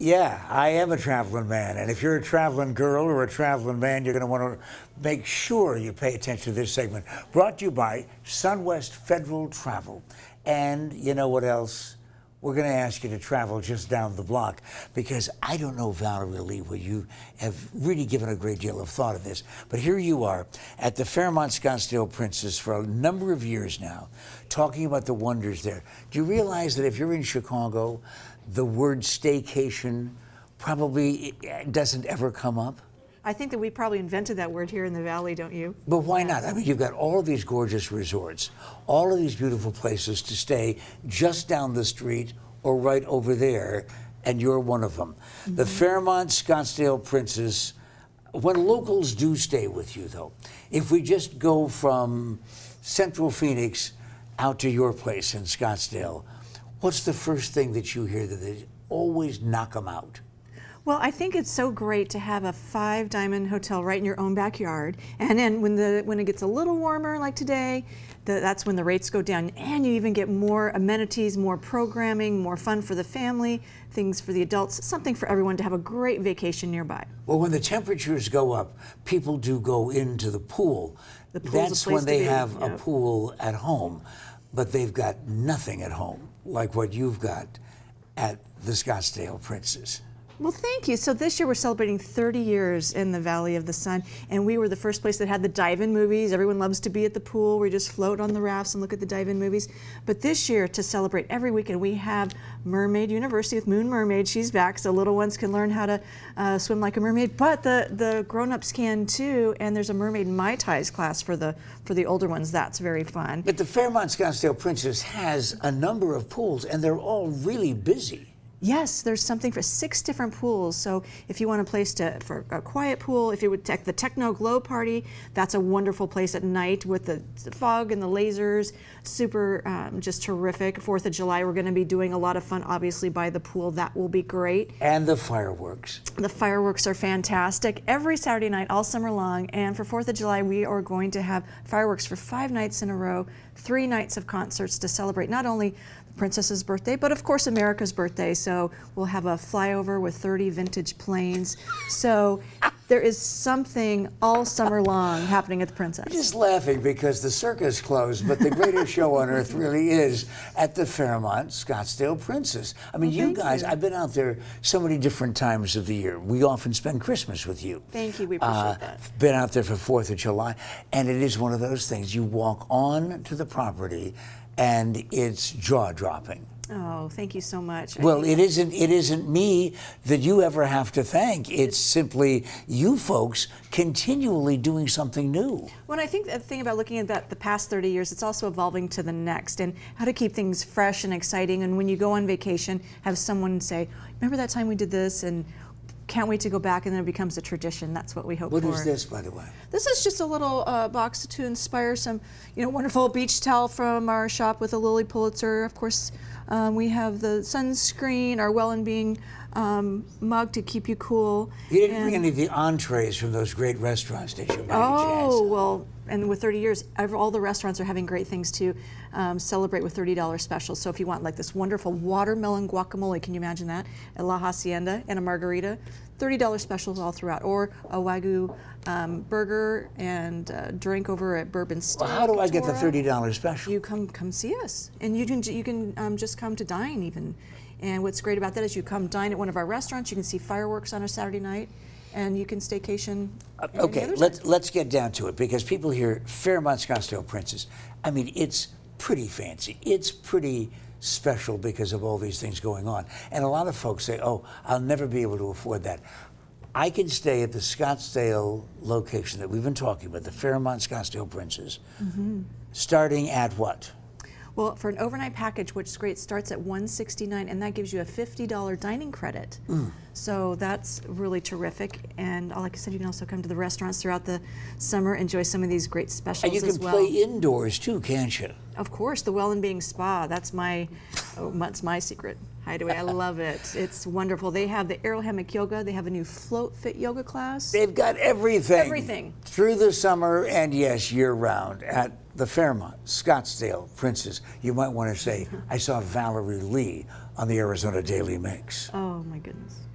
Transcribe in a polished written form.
Yeah, I am a traveling man, and if you're a traveling girl or a traveling man, you're going to want to make sure you pay attention to this segment. Brought to you by SunWest Federal Travel. And you know what else? We're going to ask you to travel just down the block because I don't know, Valerie Lee, where you have really given a great deal of thought of this, but here you are at the Fairmont Scottsdale Princess for a number of years now, talking about the wonders there. Do you realize that if you're in Chicago, the word staycation probably doesn't ever come up? I think that we probably invented that word here in the Valley, don't you? But why not? I mean, you've got all of these gorgeous resorts, all of these beautiful places to stay just down the street or right over there, and you're one of them. Mm-hmm. The Fairmont Scottsdale Princess, when locals do stay with you, though, if we just go from Central Phoenix out to your place in Scottsdale, what's the first thing that you hear that they always knock them out? Well, I think it's so great to have a 5-diamond hotel right in your own backyard. And then when it gets a little warmer like today, that's when the rates go down. And you even get more amenities, more programming, more fun for the family, things for the adults, something for everyone to have a great vacation nearby. Well, when the temperatures go up, people do go into the pool. That's when they have a pool at home. But they've got nothing at home like what you've got at the Scottsdale Princess. Well, thank you. So this year we're celebrating 30 years in the Valley of the Sun, and we were the first place that had the dive-in movies. Everyone loves to be at the pool. We just float on the rafts and look at the dive-in movies. But this year, to celebrate every weekend, we have Mermaid University with Moon Mermaid. She's back, so little ones can learn how to swim like a mermaid, but the grown-ups can too, and there's a Mermaid Mai Tais class for the older ones. That's very fun. But the Fairmont Scottsdale Princess has a number of pools, and they're all really busy. Yes, there's something for 6 different pools. So if you want a place for a quiet pool, if you would take the Techno Glow Party, that's a wonderful place at night with the fog and the lasers. Super, just terrific. 4th of July, we're going to be doing a lot of fun, obviously, by the pool. That will be great. And the fireworks. The fireworks are fantastic every Saturday night, all summer long. And for 4th of July, we are going to have fireworks for 5 nights in a row, 3 nights of concerts to celebrate not only Princess's birthday, but of course America's birthday. So we'll have a flyover with 30 vintage planes. So there is something all summer long happening at the Princess. I'm just laughing because the circus closed, but the greatest show on earth really is at the Fairmont Scottsdale Princess. I mean, you guys, I've been out there so many different times of the year. We often spend Christmas with you. Thank you, we appreciate that. Been out there for 4th of July, and it is one of those things. You walk on to the property, and it's jaw-dropping. Oh, thank you so much. Well, it isn't me that you ever have to thank. It's simply you folks continually doing something new. Well, I think the thing about looking at the past 30 years, it's also evolving to the next and how to keep things fresh and exciting. And when you go on vacation, have someone say, remember that time we did this? And can't wait to go back, and then it becomes a tradition. That's what we hope for. What is this, by the way? This is just a little box to inspire some, wonderful beach towel from our shop with a Lily Pulitzer. Of course, we have the sunscreen, our Well and Being mug to keep you cool. You didn't bring any of the entrees from those great restaurants, did you? Oh, well, and with 30 years, all the restaurants are having great things to celebrate with $30 specials. So if you want like this wonderful watermelon guacamole, can you imagine that? At La Hacienda and a margarita, $30 specials all throughout. Or a Wagyu burger and drink over at Bourbon Steak. Well, how do I get the $30 special? You come see us, and you can just come to dine even. And what's great about that is you come dine at one of our restaurants. You can see fireworks on a Saturday night, and you can staycation. Okay, let's get down to it, because people hear Fairmont Scottsdale Princess. I mean, it's pretty fancy. It's pretty special because of all these things going on. And a lot of folks say, oh, I'll never be able to afford that. I can stay at the Scottsdale location that we've been talking about, the Fairmont Scottsdale Princess, starting at what? Well, for an overnight package, which is great, starts at $169, and that gives you a $50 dining credit. So that's really terrific. And like I said, you can also come to the restaurants throughout the summer, enjoy some of these great specials as well. And you can play indoors too, can't you? Of course, the Well and Being Spa. That's my secret hideaway. I love it. It's wonderful. They have the aero hammock yoga. They have a new float fit yoga class. They've got everything. Everything. Through the summer and, yes, year-round at the Fairmont Scottsdale Princess. You might want to say, I saw Valerie Lee on the Arizona Daily Mix. Oh, my goodness.